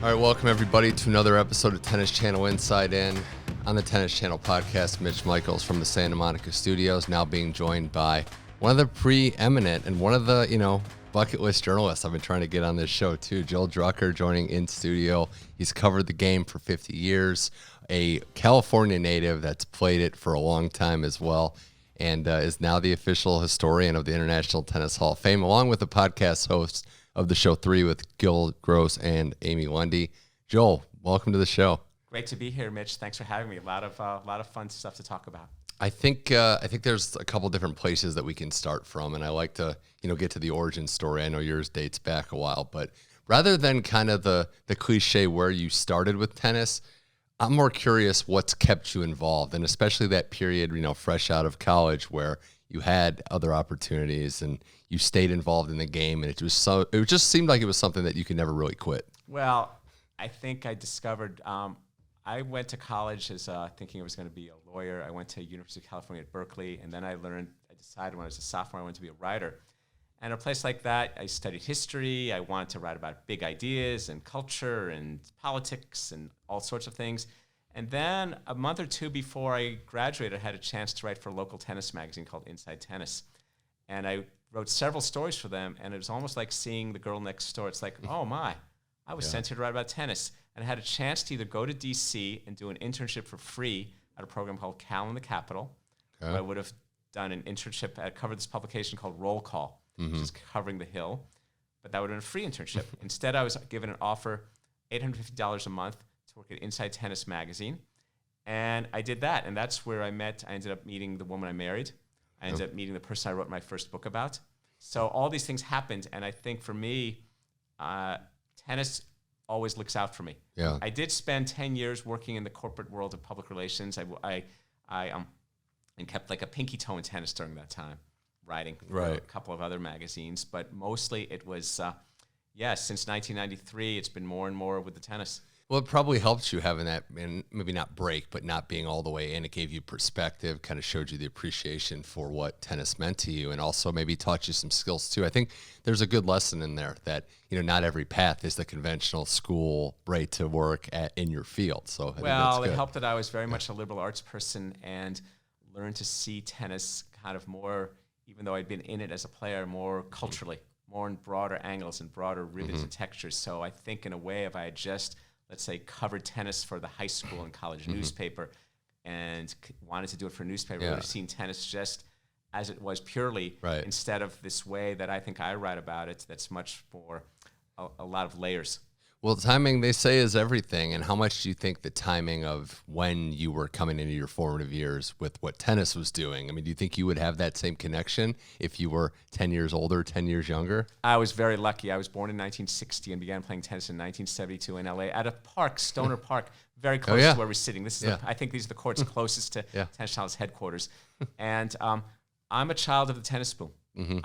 All right, welcome everybody to another episode of Tennis Channel Inside In. On the Tennis Channel podcast, Mitch Michals from the Santa Monica studios, now being joined by one of the preeminent and one of the, bucket list journalists I've been trying to get on this show too, Joel Drucker, joining in studio. He's covered the game for 50 years, a California native that's played it for a long time as well, and is now the official historian of the International Tennis Hall of Fame, along with the podcast host of the show 3 with Gil Gross and Amy Lundy. Joel, welcome to the show. Great to be here, Mitch. Thanks for having me. A lot of fun stuff to talk about. I think there's a couple different places that we can start from, and I like to get to the origin story. I know yours dates back a while, but rather than kind of the cliche where you started with tennis, I'm more curious what's kept you involved, and especially that period, fresh out of college where you had other opportunities and you stayed involved in the game, and it just seemed like it was something that you could never really quit. Well, I think I discovered. I went to college as thinking I was going to be a lawyer. I went to University of California at Berkeley, and then I decided when I was a sophomore I wanted to be a writer. And a place like that, I studied history. I wanted to write about big ideas and culture and politics and all sorts of things. And then a month or two before I graduated, I had a chance to write for a local tennis magazine called Inside Tennis. And I wrote several stories for them, and it was almost like seeing the girl next door. It's like, oh my, I was sent here to write about tennis. And I had a chance to either go to D.C. and do an internship for free at a program called Cal in the Capitol. Okay. Where I would have done an internship. I covered this publication called Roll Call, which is covering the Hill. But that would have been a free internship. Instead, I was given an offer, $850 a month, to work at Inside Tennis magazine. And I did that. And that's where I ended up meeting the woman I married. I ended up meeting the person I wrote my first book about. So all these things happened. And I think for me, tennis always looks out for me. Yeah. I did spend 10 years working in the corporate world of public relations. I kept like a pinky toe in tennis during that time, writing for a couple of other magazines. But mostly it was, since 1993, it's been more and more with the tennis. Well, it probably helped you having that, and maybe not break, but not being all the way in. It gave you perspective, kind of showed you the appreciation for what tennis meant to you, and also maybe taught you some skills too. I think there's a good lesson in there that, not every path is the conventional school right to work in your field. So it helped that I was very much a liberal arts person and learned to see tennis kind of more, even though I'd been in it as a player, more culturally, more in broader angles and broader ribbons and textures. So I think in a way, if I had just, let's say, covered tennis for the high school and college newspaper and wanted to do it for a newspaper, I would have seen tennis just as it was purely, instead of this way that I think I write about it, that's much more a lot of layers. Well, timing, they say, is everything. And how much do you think the timing of when you were coming into your formative years with what tennis was doing? I mean, do you think you would have that same connection if you were 10 years older, 10 years younger? I was very lucky. I was born in 1960 and began playing tennis in 1972 in L.A. at a park, Stoner Park, very close to where we're sitting. This is I think these are the courts closest to Tennis Channel's headquarters. And I'm a child of the tennis boom.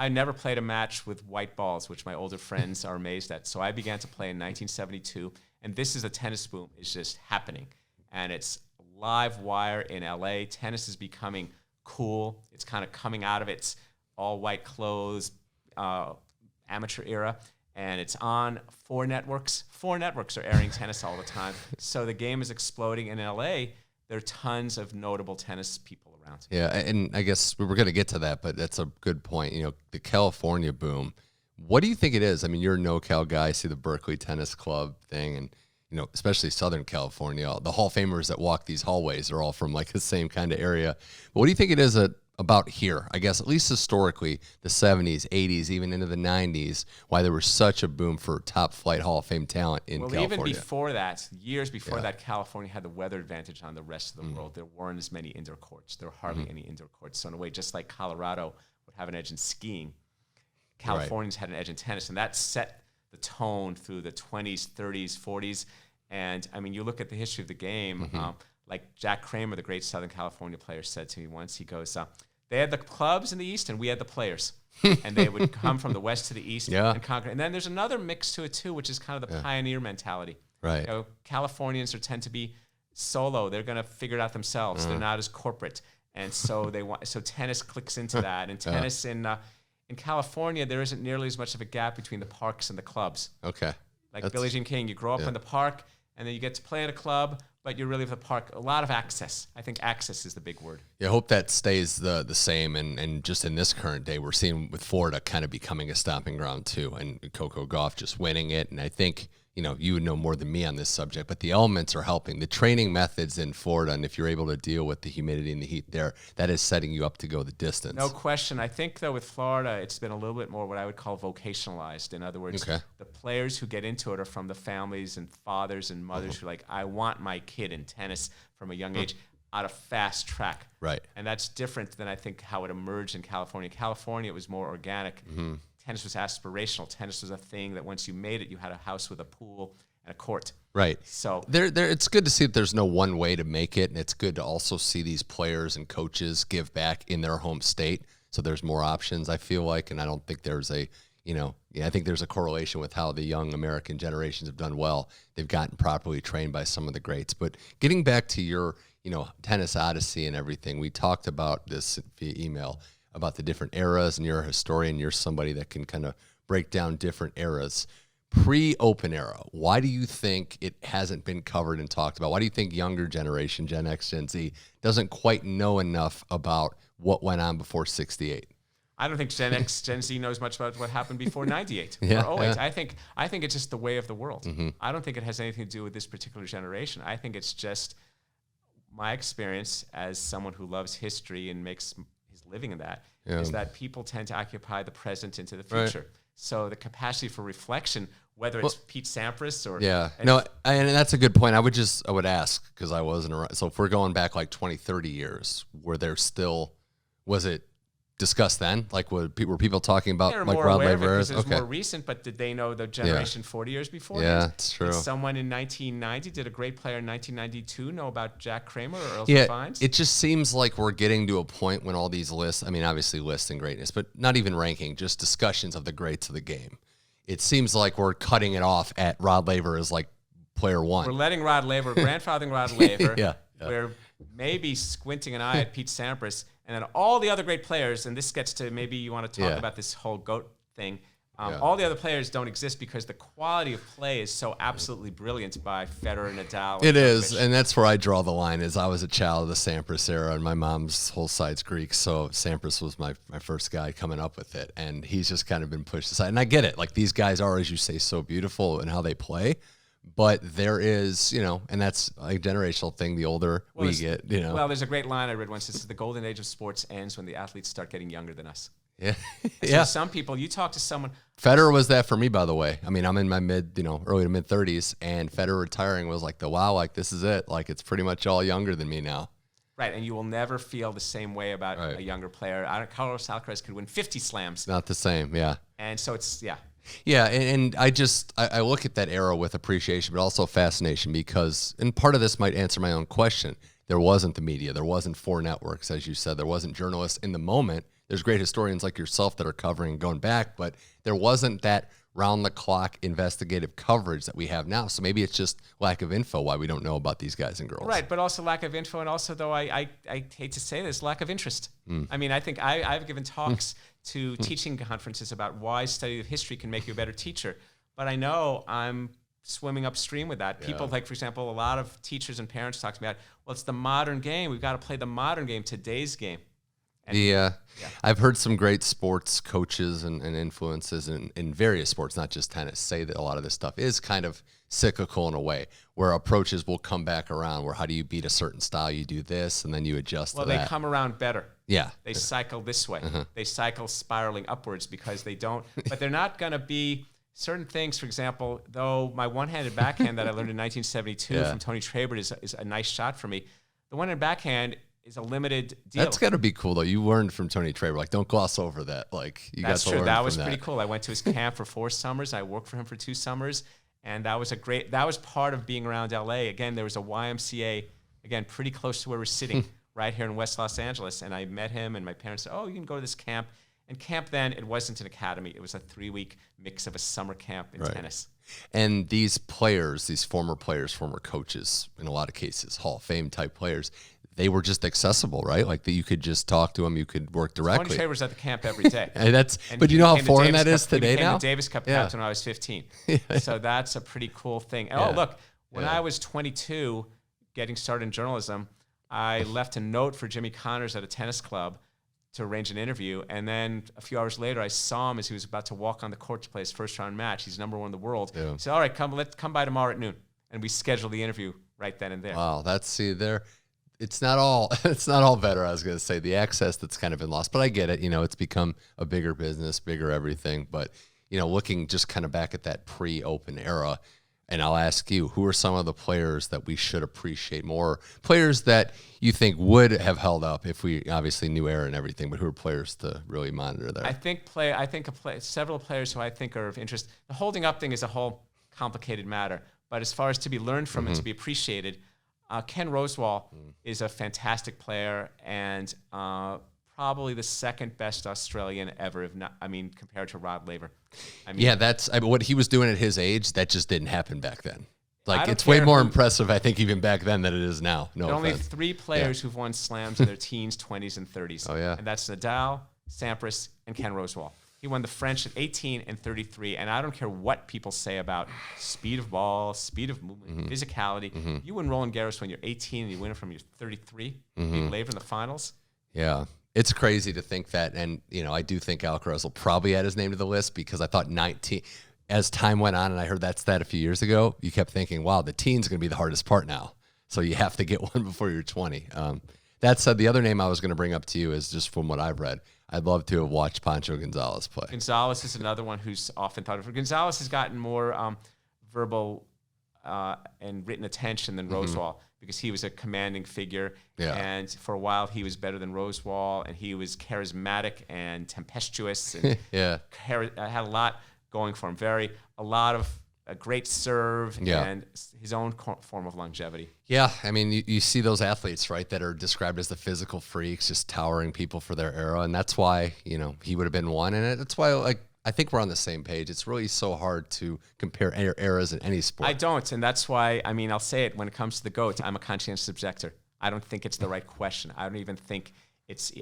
I never played a match with white balls, which my older friends are amazed at. So I began to play in 1972, and this is a tennis boom. It's just happening. And it's live wire in LA. Tennis is becoming cool. It's kind of coming out of its all-white clothes, amateur era, and it's on 4 networks. 4 networks are airing tennis all the time. So the game is exploding in LA. There are tons of notable tennis people around. Yeah, and I guess we're going to get to that, but that's a good point. The California boom. What do you think it is? I mean, you're a NoCal guy. I see the Berkeley Tennis Club thing, and especially Southern California. The Hall of Famers that walk these hallways are all from like the same kind of area. But what do you think it is about here? I guess at least historically, the 70s, 80s, even into the 90s, why there was such a boom for top flight Hall of Fame talent in California. Well, even before that, years before that, California had the weather advantage on the rest of the world. There weren't as many indoor courts. There were hardly any indoor courts. So in a way, just like Colorado would have an edge in skiing, Californians had an edge in tennis, and that set the tone through the 20s, 30s, 40s. And I mean, you look at the history of the game, like Jack Kramer, the great Southern California player, said to me once, he goes, they had the clubs in the East and we had the players. And they would come from the West to the East and conquer. And then there's another mix to it too, which is kind of the pioneer mentality. Right. Californians tend to be solo. They're going to figure it out themselves. They're not as corporate. And so so tennis clicks into that. And tennis in California, there isn't nearly as much of a gap between the parks and the clubs. Okay. Like Billie Jean King, you grow up in the park, and then you get to play at a club, but you're really the park. A lot of access. I think access is the big word. Yeah, I hope that stays the same. And just in this current day, we're seeing with Florida kind of becoming a stomping ground too, and Coco Gauff just winning it. And I think, you would know more than me on this subject, but the elements are helping. The training methods in Florida, and if you're able to deal with the humidity and the heat there, that is setting you up to go the distance. No question. I think, though, with Florida, it's been a little bit more what I would call vocationalized. In other words, the players who get into it are from the families and fathers and mothers who are like, I want my kid in tennis from a young age on a fast track. Right. And that's different than I think how it emerged in California. In California, it was more organic. Tennis was aspirational. Tennis was a thing that once you made it, you had a house with a pool and a court. Right. So it's good to see that there's no one way to make it, and it's good to also see these players and coaches give back in their home state. So there's more options, I feel like, and I don't think there's I think there's a correlation with how the young American generations have done well. They've gotten properly trained by some of the greats. But getting back to your, tennis odyssey and everything, we talked about this via email about the different eras, and you're a historian, you're somebody that can kind of break down different eras. Pre-Open era, why do you think it hasn't been covered and talked about? Why do you think younger generation, Gen X, Gen Z, doesn't quite know enough about what went on before 68? I don't think Gen X, Gen Z knows much about what happened before 98 or 08. I think it's just the way of the world. I don't think it has anything to do with this particular generation. I think it's just my experience as someone who loves history and makes his living in that, is that people tend to occupy the present into the future. Right. So the capacity for reflection, whether it's Pete Sampras or... and that's a good point. I would ask, because I wasn't around. So if we're going back like 20, 30 years, was it discussed then? Like, were people talking about like Rod Laver? Because it was more recent, but did they know the generation 40 years before? Yeah, it's true. Did someone in 1990, did a great player in 1992 know about Jack Kramer or Earl Fines? It just seems like we're getting to a point when all these lists, obviously lists and greatness, but not even ranking, just discussions of the greats of the game. It seems like we're cutting it off at Rod Laver as like player one. We're letting Rod Laver, grandfathering Rod Laver. We're maybe squinting an eye at Pete Sampras. And then all the other great players, and this gets to maybe you want to talk about this whole GOAT thing. All the other players don't exist because the quality of play is so absolutely brilliant by Federer, Nadal. It is, and that's where I draw the line. Is I was a child of the Sampras era, and my mom's whole side's Greek, so Sampras was my first guy coming up with it, and he's just kind of been pushed aside. And I get it. Like, these guys are, as you say, so beautiful in how they play. But there is, and that's a generational thing. The older we get, Well, there's a great line I read once. This is the golden age of sports ends when the athletes start getting younger than us. Yeah. So some people, you talk to someone. Federer was that for me, by the way. I'm in my early to mid 30s, and Federer retiring was like this is it. Like, it's pretty much all younger than me now. Right, and you will never feel the same way about a younger player. Carlos Alcaraz could win 50 slams. Not the same, yeah. And so it's, Yeah, and I look at that era with appreciation, but also fascination, because, and part of this might answer my own question, there wasn't the media, there wasn't 4 networks, as you said, there wasn't journalists in the moment. There's great historians like yourself that are covering and going back, but there wasn't that round-the-clock investigative coverage that we have now. So maybe it's just lack of info why we don't know about these guys and girls. Right, but also lack of info, and also, though, I hate to say this, lack of interest. I think I've given talks to teaching conferences about why study of history can make you a better teacher, but I know I'm swimming upstream with that. People, like, for example, a lot of teachers and parents talk to me about, well, it's the modern game. We've got to play the modern game, today's game. I've heard some great sports coaches and influences in various sports, not just tennis, say that a lot of this stuff is kind of cyclical in a way, where approaches will come back around, where how do you beat a certain style? You do this, and then you adjust to that. Well, they come around better. Yeah. They cycle this way. They cycle spiraling upwards because they don't, but they're not going to be certain things. For example, though my one-handed backhand that I learned in 1972 from Tony Trabert is a nice shot for me, the one-handed backhand is a limited deal. That's got to be cool, though. You learned from Tony Trabert. Like, don't gloss over that. Like, you got to learn from that. That was pretty cool. I went to his camp for 4 summers. I worked for him for 2 summers, and that was part of being around LA. Again, there was a YMCA, again, pretty close to where we're sitting, right here in West Los Angeles, and I met him, and my parents said, oh, you can go to this camp. And camp then, it wasn't an academy. It was a 3-week mix of a summer camp in tennis. And these players, these former players, former coaches, in a lot of cases, Hall of Fame type players, they were just accessible, right? Like that you could just talk to them, you could work directly. Tony Shaver's at the camp every day. But you know how foreign that is today now? He became now? the Davis Cup captain when I was 15. So that's a pretty cool thing. And oh, look, when I was 22, getting started in journalism, I left a note for Jimmy Connors at a tennis club to arrange an interview. And then a few hours later, I saw him as he was about to walk on the court to play his first round match. He's number 1 in the world. Yeah. He said, all right, let's come by tomorrow at noon. And we scheduled the interview right then and there. Wow, it's not all better. I was going to say the access that's kind of been lost, but I get it. It's become a bigger business, bigger everything. But, looking just kind of back at that pre-open era, and I'll ask you, who are some of the players that we should appreciate more? Players that you think would have held up if we obviously knew era and everything, but who are players to really monitor there? I think several players who I think are of interest. The holding up thing is a whole complicated matter, but as far as to be learned from and to be appreciated, Ken Rosewall is a fantastic player and probably the second best Australian ever, compared to Rod Laver. What he was doing at his age, that just didn't happen back then. Like, it's way more impressive, I think, even back then than it is now. No, there are only 3 players who've won slams in their teens, 20s, and 30s. Oh, yeah. And that's Nadal, Sampras, and Ken Rosewall. He won the French at 18 and 33, and I don't care what people say about speed of ball, speed of movement, physicality. You win Roland Garros when you're 18 and you win it from your 33, beat Laver in the finals. Yeah. It's crazy to think that, and, I do think Alcaraz will probably add his name to the list because I thought 19, as time went on, and I heard that stat a few years ago, you kept thinking, wow, the teen's going to be the hardest part now. So you have to get one before you're 20. That said, the other name I was going to bring up to you is just from what I've read. I'd love to have watched Pancho Gonzalez play. Gonzalez is another one who's often thought of. Gonzalez has gotten more verbal and written attention than Rosewall because he was a commanding figure. Yeah. And for a while, he was better than Rosewall, and he was charismatic and tempestuous and had a lot going for him. A great serve and his own form of longevity. Yeah, you see those athletes, right, that are described as the physical freaks, just towering people for their era, and that's why, he would have been one. And that's why, I think we're on the same page. It's really so hard to compare eras in any sport. I don't, and that's why, I'll say it, when it comes to the GOAT, I'm a conscientious objector. I don't think it's the right question. I don't even think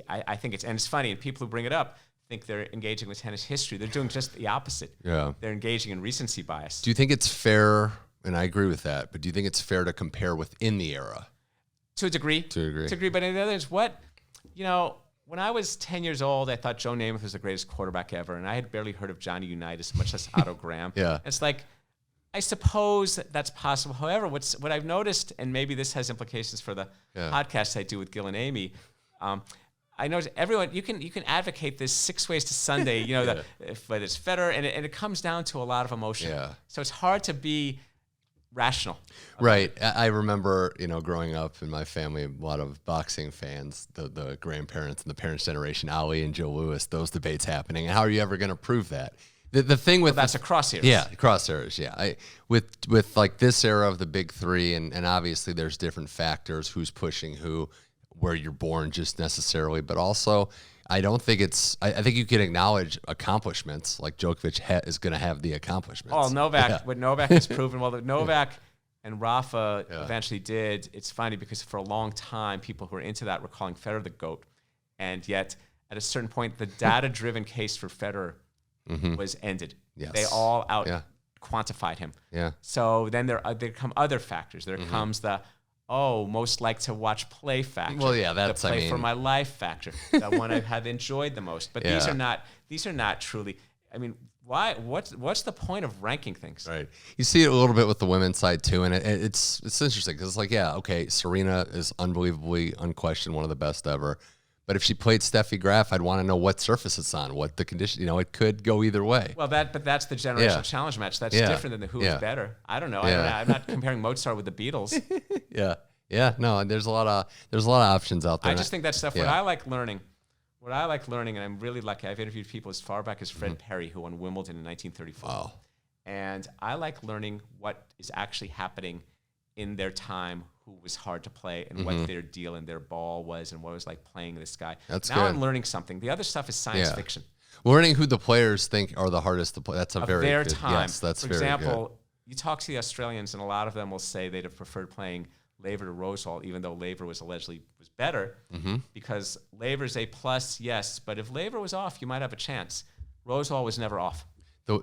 I think it's, and it's funny, and people who bring it up think they're engaging with tennis history. They're doing just the opposite. Yeah. They're engaging in recency bias. Do you think it's fair, and I agree with that, but do you think it's fair to compare within the era? To a degree. But in the other is when I was 10 years old, I thought Joe Namath was the greatest quarterback ever, and I had barely heard of Johnny Unitas, much less Otto Graham. Yeah. It's like, I suppose that's possible. However, what I've noticed, and maybe this has implications for the podcast I do with Gil and Amy, I know everyone. You can advocate this 6 ways to Sunday. Whether it's Federer, and it comes down to a lot of emotion. Yeah. So it's hard to be rational. Right. I remember, growing up in my family, a lot of boxing fans, the grandparents and the parents' generation, Ali and Joe Louis, those debates happening. And how are you ever going to prove that? The thing with that's across eras. Yeah, across eras. Yeah. With like this era of the big 3, and obviously there's different factors, who's pushing who, where you're born just necessarily, but also I don't think I think you can acknowledge accomplishments, like Djokovic is going to have the accomplishments. Oh, Novak, what Novak has proven, well, that Novak and Rafa eventually did, it's funny because for a long time, people who were into that were calling Federer the GOAT, and yet at a certain point, the data-driven case for Federer was ended. Yes. They all quantified him. Yeah. So then there come other factors. There comes the most like to watch play factor. Well, yeah, that's the play for my life factor. That one I have enjoyed the most. But these are not truly. Why? What's the point of ranking things? Right. You see it a little bit with the women's side too, and it's interesting because it's like, Serena is unbelievably, unquestioned, one of the best ever. But if she played Steffi Graf, I'd want to know what surface it's on, what the condition. It could go either way. Well, that's the generational challenge match. That's different than the who is better. I don't know. I'm not comparing Mozart with the Beatles. No, and there's a lot of options out there. I just think that stuff. What I like learning, and I'm really lucky. I've interviewed people as far back as Fred Perry, who won Wimbledon in 1934. Wow. And I like learning what is actually happening in their time, who was hard to play, and what their deal and their ball was, and what it was like playing this guy. Now good. I'm learning something. The other stuff is science fiction. Learning who the players think are the hardest to play. That's a very their good, time. Yes, that's For very example, good. You talk to the Australians, and a lot of them will say they'd have preferred playing Laver to Rosewall, even though Laver was allegedly was better, because Laver's A+, yes, but if Laver was off, you might have a chance. Rosewall was never off.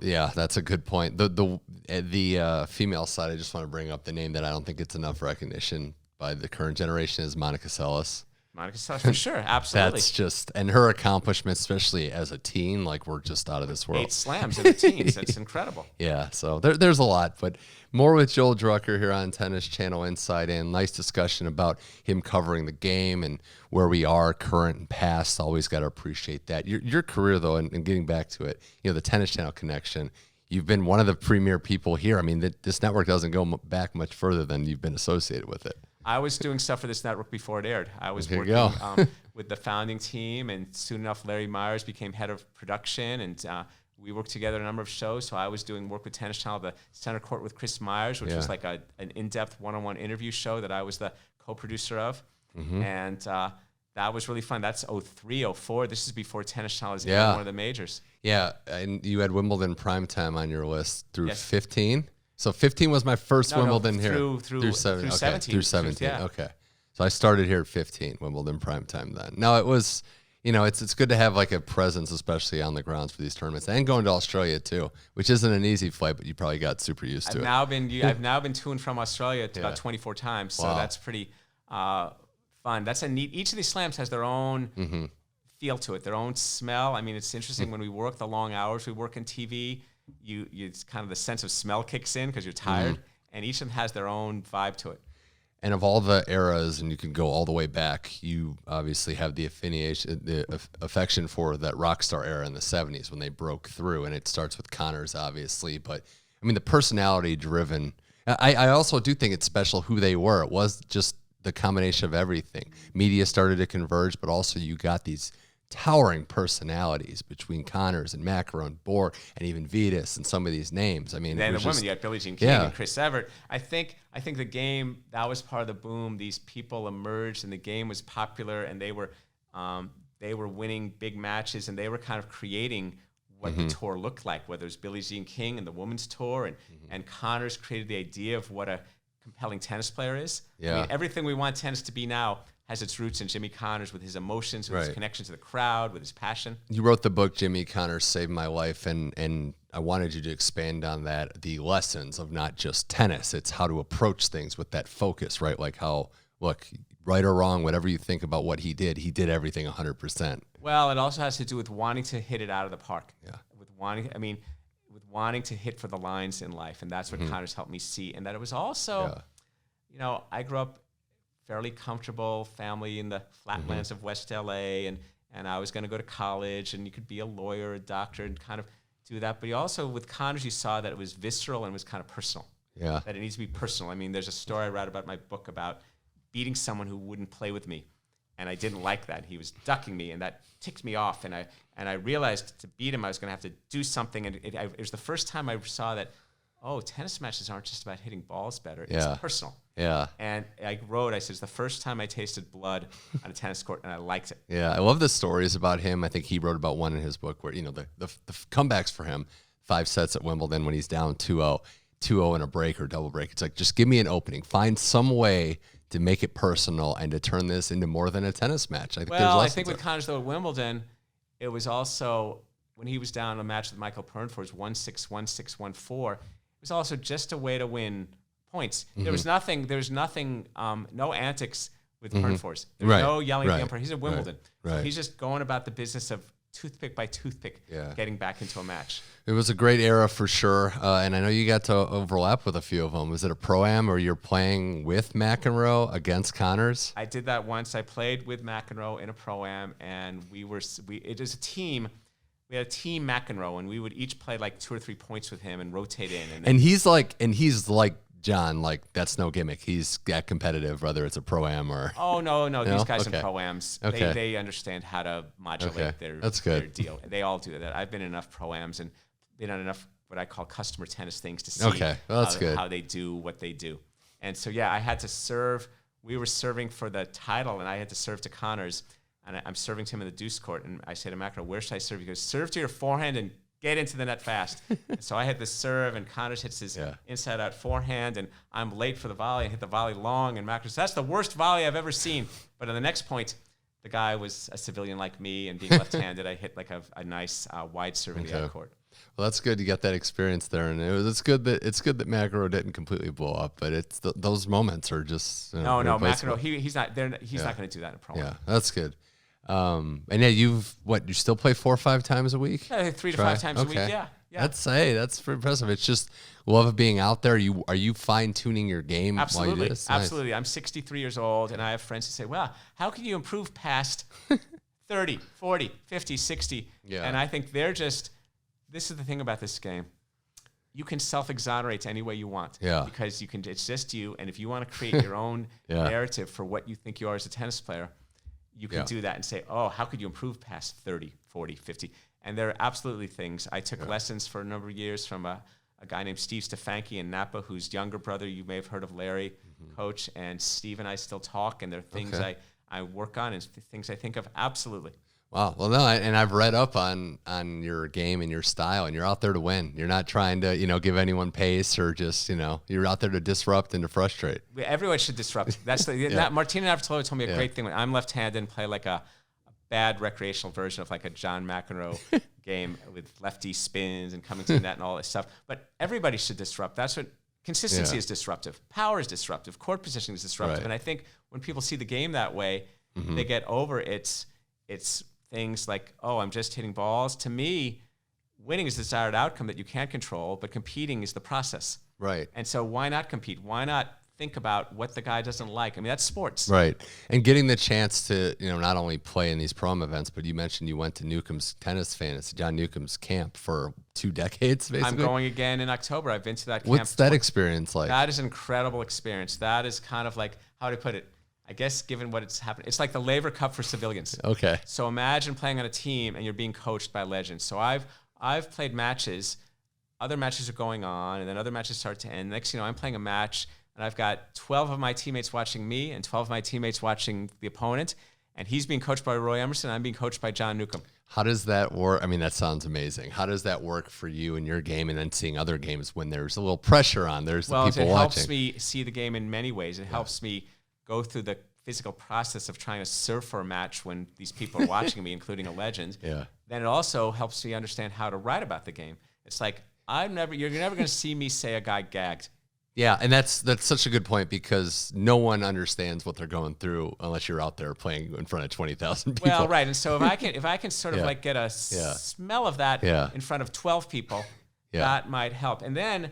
Yeah, that's a good point. The female side, I just want to bring up the name that I don't think it's enough recognition by the current generation is Monica Seles. Monica Seles, for sure, absolutely. That's just, and her accomplishments, especially as a teen, like we're just out of this world. 8 slams in the teens, that's incredible. Yeah, so there's a lot, but more with Joel Drucker here on Tennis Channel Inside In. Nice discussion about him covering the game and where we are, current and past. Always got to appreciate that. Your career, though, and getting back to it, the Tennis Channel connection, you've been one of the premier people here. I mean, this network doesn't go back much further than you've been associated with it. I was doing stuff for this network before it aired. I was working with the founding team, and soon enough, Larry Myers became head of production, and we worked together a number of shows. So I was doing work with Tennis Channel, the Center Court with Chris Myers, which was like an in-depth one-on-one interview show that I was the co-producer of, and that was really fun. That's 03, 04. This is before Tennis Channel was one of the majors. Yeah, and you had Wimbledon primetime on your list through 15. So 15 was my first Wimbledon here. Through 17. Through 17. Yeah. Okay. So I started here at 15, Wimbledon primetime then. Now it was, it's good to have like a presence, especially on the grounds for these tournaments, and going to Australia too, which isn't an easy flight, but you probably got super used to it. I've now been to and from Australia about 24 times, so that's pretty fun. That's a neat. Each of these slams has their own feel to it, their own smell. I mean, it's interesting when we work the long hours we work in TV. It's kind of the sense of smell kicks in because you're tired, and each of them has their own vibe to it. And of all the eras, and you can go all the way back, you obviously have the affection for that rock star era in the 70s when they broke through, and it starts with Connors, obviously. But, I mean, the personality-driven, I also do think it's special who they were. It was just the combination of everything. Media started to converge, but also you got these towering personalities between Connors and McEnroe and Borg and even Vitas and some of these names. I mean, and the women, you got Billie Jean King and Chris Evert. I think the game, that was part of the boom. These people emerged and the game was popular, and they were winning big matches, and they were kind of creating what the tour looked like, whether it was Billie Jean King and the women's tour, and Connors created the idea of what a compelling tennis player is. Yeah. I mean, everything we want tennis to be now has its roots in Jimmy Connors with his emotions, with his connection to the crowd, with his passion. You wrote the book, Jimmy Connors Saved My Life, and I wanted you to expand on that, the lessons of not just tennis. It's how to approach things with that focus, right? Like how, look, right or wrong, whatever you think about what he did everything 100%. Well, it also has to do with wanting to hit it out of the park. Yeah. With wanting to hit for the lines in life, and that's what Connors helped me see. And that it was also, I grew up fairly comfortable family in the flatlands of West LA, and I was going to go to college, and you could be a lawyer, a doctor, and kind of do that. But you also, with Connors, you saw that it was visceral and it was kind of personal. Yeah. That it needs to be personal. I mean, there's a story I read about in my book about beating someone who wouldn't play with me, and I didn't like that. He was ducking me, and that ticked me off. And I realized to beat him, I was going to have to do something. And it was the first time I saw that, tennis matches aren't just about hitting balls better. It's personal. Yeah. And I said, it's the first time I tasted blood on a tennis court, and I liked it. Yeah, I love the stories about him. I think he wrote about one in his book where, the comebacks for him, 5 sets at Wimbledon when he's down 2-0 in a break or double break. It's like, just give me an opening. Find some way to make it personal and to turn this into more than a tennis match. I think with Connors, though, at Wimbledon, it was also, when he was down in a match with Michael Pernfors, 1-6, 1-6, 1-4, it was also just a way to win points. There was nothing, no antics with Pernfors. There was no yelling at the umpire. He's at Wimbledon. So he's just going about the business of toothpick by toothpick, getting back into a match. It was a great era for sure, and I know you got to overlap with a few of them. Was it a Pro-Am or you're playing with McEnroe against Connors? I did that once. I played with McEnroe in a Pro-Am, and it was a team. We had a team McEnroe, and we would each play like 2 or 3 points with him and rotate in. And he's like John, like that's no gimmick. He's that competitive, whether it's a Pro-Am or. Oh no! These guys in Pro-Ams, they understand how to modulate their deal. They all do that. I've been in enough Pro-Ams and been on enough what I call customer tennis things to see how they do what they do. And so I had to serve. We were serving for the title, and I had to serve to Connors. And I'm serving to him in the deuce court, and I say to McEnroe, "Where should I serve?" He goes, "Serve to your forehand and get into the net fast. So I hit the serve, and Connors hits his inside-out forehand, and I'm late for the volley and hit the volley long, and Mac says, that's the worst volley I've ever seen. But on the next point, the guy was a civilian like me, and being left-handed, I hit like a nice wide serve in the out court. Well, that's good to get that experience there, and it's good that McEnroe didn't completely blow up, but it's those moments are just no McEnroe he's not there. He's not going to do that in a pro. Yeah, that's good. And yeah, you still play 4 or 5 times a week? 3 to 5 times a week. Yeah. That's pretty impressive. It's just love of being out there. Are you fine tuning your game? Absolutely, while you do this? absolutely. I'm 63 years old, and I have friends who say, "Well, how can you improve past 30, 40, 50, 60?" Yeah. And I think this is the thing about this game. You can self-exonerate any way you want. Yeah. Because it's just you, and if you want to create your own narrative for what you think you are as a tennis player, you can do that and say, oh, how could you improve past 30, 40, 50? And there are absolutely things. I took lessons for a number of years from a guy named Steve Stefanki in Napa, whose younger brother, you may have heard of, Larry, coach, and Steve and I still talk, and there are things I work on and things I think of. Absolutely. Wow. Well, no, and I've read up on your game and your style, and you're out there to win. You're not trying to, give anyone pace or just, you're out there to disrupt and to frustrate. Everyone should disrupt. That's Martina Navratilova told me a great thing. When I'm left-handed and play like a bad recreational version of like a John McEnroe game with lefty spins and coming to the net and all this stuff. But everybody should disrupt. That's what consistency is disruptive. Power is disruptive. Court positioning is disruptive. And I think when people see the game that way, they get over it's things like, oh, I'm just hitting balls. To me, winning is the desired outcome that you can't control, but competing is the process. Right. And so why not compete? Why not think about what the guy doesn't like? I mean, that's sports. Right. And getting the chance to, not only play in these prom events, but you mentioned you went to Newcomb's tennis fantasy, John Newcomb's camp for 2 decades, basically. I'm going again in October. I've been to that camp. What's that experience like? That is an incredible experience. That is kind of like, how do I put it? I guess given what it's happened, it's like the Laver Cup for civilians. Okay. So imagine playing on a team and you're being coached by legends. So I've played matches, other matches are going on, and then other matches start to end. Next, I'm playing a match, and I've got 12 of my teammates watching me and 12 of my teammates watching the opponent, and he's being coached by Roy Emerson, and I'm being coached by John Newcomb. How does that work? I mean, that sounds amazing. How does that work for you in your game and then seeing other games when there's a little pressure on? There's the people watching. Well, it helps me see the game in many ways. It helps me go through the physical process of trying to serve for a match when these people are watching me, including a legend. Yeah. Then it also helps me understand how to write about the game. It's like, you're never going to see me say a guy gagged. Yeah, and that's such a good point because no one understands what they're going through unless you're out there playing in front of 20,000 people. Well, right. And so if I can sort of like get a smell of that in front of 12 people, that might help. And then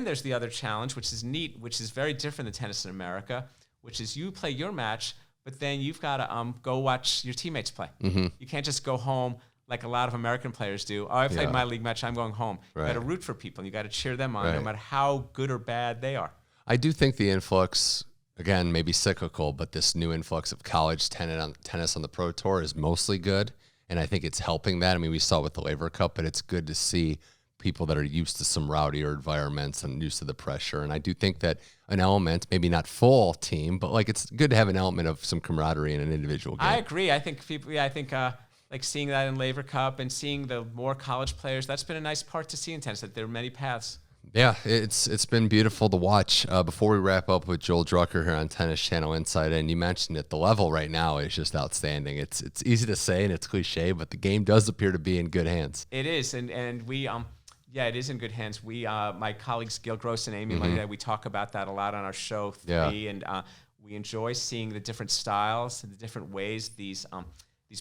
there's the other challenge, which is neat, which is very different than tennis in America, which is you play your match, but then you've got to go watch your teammates play. You can't just go home like a lot of American players do. Oh, I played my league match, I'm going home. Right. You got to root for people. You got to cheer them on, no matter how good or bad they are. I do think the influx, again, maybe cyclical, but this new influx of college tennis on the Pro Tour is mostly good, and I think it's helping that. I mean, we saw it with the Laver Cup, but it's good to see people that are used to some rowdier environments and used to the pressure. And I do think that an element, maybe not full team, but like it's good to have an element of some camaraderie in an individual game. I agree. I think people, like seeing that in Laver Cup and seeing the more college players, that's been a nice part to see in tennis, that there are many paths. Yeah, it's been beautiful to watch. Before we wrap up with Joel Drucker here on Tennis Channel Inside In, you mentioned it, the level right now is just outstanding. It's easy to say and it's cliche, but the game does appear to be in good hands. It is, and we it is in good hands. We, my colleagues Gil Gross and Amy Lundy, we talk about that a lot on our show 3, and we enjoy seeing the different styles and the different ways these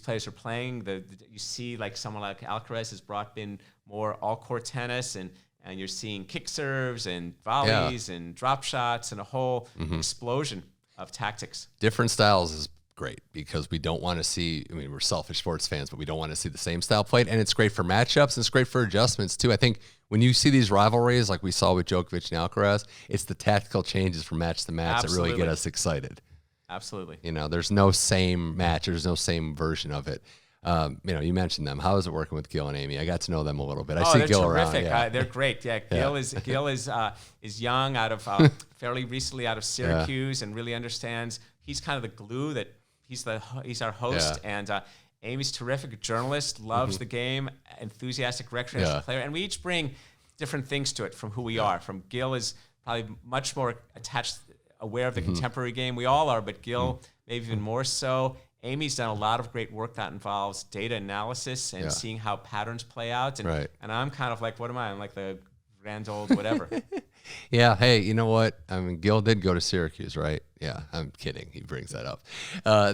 players are playing. You see, like someone like Alcaraz has brought in more all-court tennis, and you're seeing kick serves and volleys and drop shots and a whole explosion of tactics. Different styles is great because we don't want to see, I mean, we're selfish sports fans, but we don't want to see the same style played. And it's great for matchups and it's great for adjustments too. I think when you see these rivalries like we saw with Djokovic and Alcaraz, it's the tactical changes from match to match that really get us excited. Absolutely. There's no same match. There's no same version of it. You mentioned them. How is it working with Gil and Amy? I got to know them a little bit. I see Gil terrific. around. They're great. Yeah, Gil is young, out of fairly recently out of Syracuse, and really understands. He's kind of the glue that he's our host, and Amy's terrific, a journalist, loves the game, enthusiastic recreational player, and we each bring different things to it from who we are. From Gil is probably much more attached, aware of the contemporary game. We all are, but Gil maybe even more so. Amy's done a lot of great work that involves data analysis and seeing how patterns play out. And, and I'm kind of like, what am I? I'm like the grand old whatever. Yeah. Hey, you know what? I mean, Gil did go to Syracuse, right? Yeah, I'm kidding. He brings that up.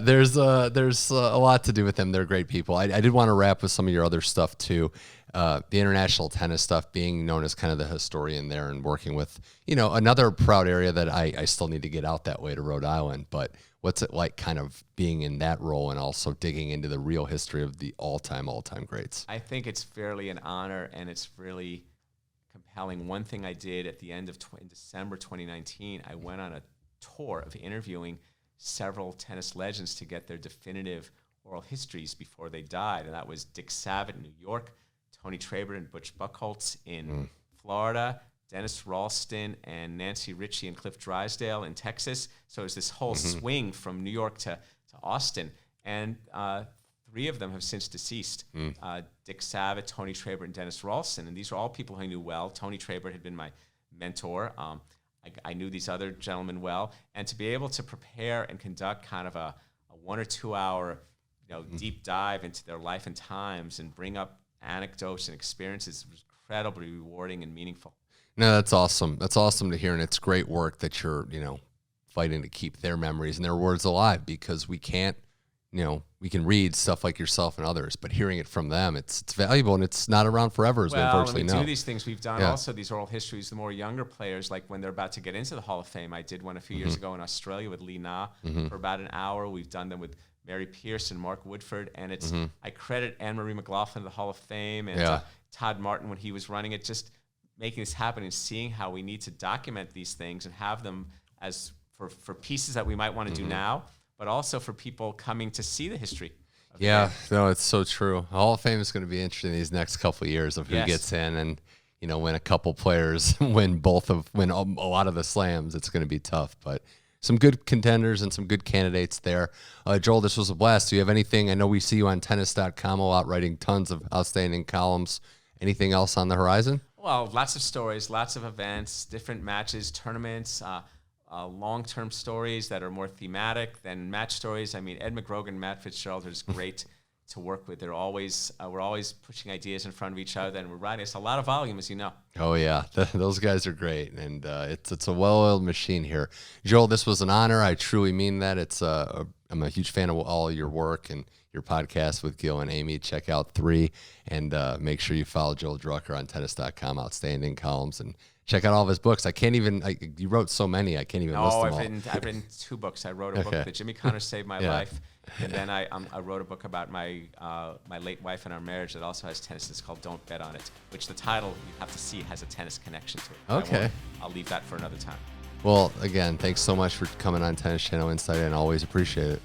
There's a lot to do with them. They're great people. I did want to wrap with some of your other stuff too. The international tennis stuff, being known as kind of the historian there and working with, another proud area that I still need to get out that way to Rhode Island. But what's it like kind of being in that role and also digging into the real history of the all-time greats? I think it's fairly an honor, and it's really compelling. One thing I did at the end of in December 2019, I went on a tour of interviewing several tennis legends to get their definitive oral histories before they died. And that was Dick Savitt in New York, Tony Traber and Butch Buchholz in Florida, Dennis Ralston and Nancy Ritchie and Cliff Drysdale in Texas. So it was this whole swing from New York to Austin. And three of them have since deceased. Dick Savitt, Tony Traber, and Dennis Ralston. And these are all people I knew well. Tony Traber had been my mentor. I knew these other gentlemen well. And to be able to prepare and conduct kind of a 1 or 2 hour deep dive into their life and times and bring up anecdotes and experiences was incredibly rewarding and meaningful. No, that's awesome. That's awesome to hear, and it's great work that you're, fighting to keep their memories and their words alive, because we can't, we can read stuff like yourself and others, but hearing it from them, it's valuable, and it's not around forever, as we unfortunately know. When we do these things, we've done also these oral histories, the more younger players, like when they're about to get into the Hall of Fame. I did one a few years ago in Australia with Lee Na for about an hour. We've done them with Mary Pierce and Mark Woodford, and it's I credit Anne-Marie McLaughlin to the Hall of Fame and Todd Martin when he was running it, just making this happen and seeing how we need to document these things and have them as for pieces that we might want to do now, but also for people coming to see the history. No, it's so true. Hall of Fame is going to be interesting these next couple of years of who gets in, and when a couple players win a lot of the slams, it's going to be tough. But some good contenders and some good candidates there. Joel, this was a blast. Do you have anything? I know we see you on tennis.com a lot, writing tons of outstanding columns. Anything else on the horizon? Well, lots of stories, lots of events, different matches, tournaments, long-term stories that are more thematic than match stories. I mean, Ed McGrogan and Matt Fitzgerald are just great to work with. They're always we're always pushing ideas in front of each other, and we're writing. It's a lot of volume, as you know. Oh yeah, those guys are great, and it's a well-oiled machine here. Joel, this was an honor. I truly mean that. I'm a huge fan of all your work and your podcast with Gil and Amy. Check out 3, and make sure you follow Joel Drucker on tennis.com. Outstanding columns, and check out all of his books. I can't even. You wrote so many. I can't even list them all. I've written 2 books. I wrote a book that Jimmy Connors saved my life, and then I wrote a book about my late wife and our marriage that also has tennis. It's called Don't Bet on It, which the title you have to see has a tennis connection to it. Okay, I'll leave that for another time. Well, again, thanks so much for coming on Tennis Channel Insight, and always appreciate it.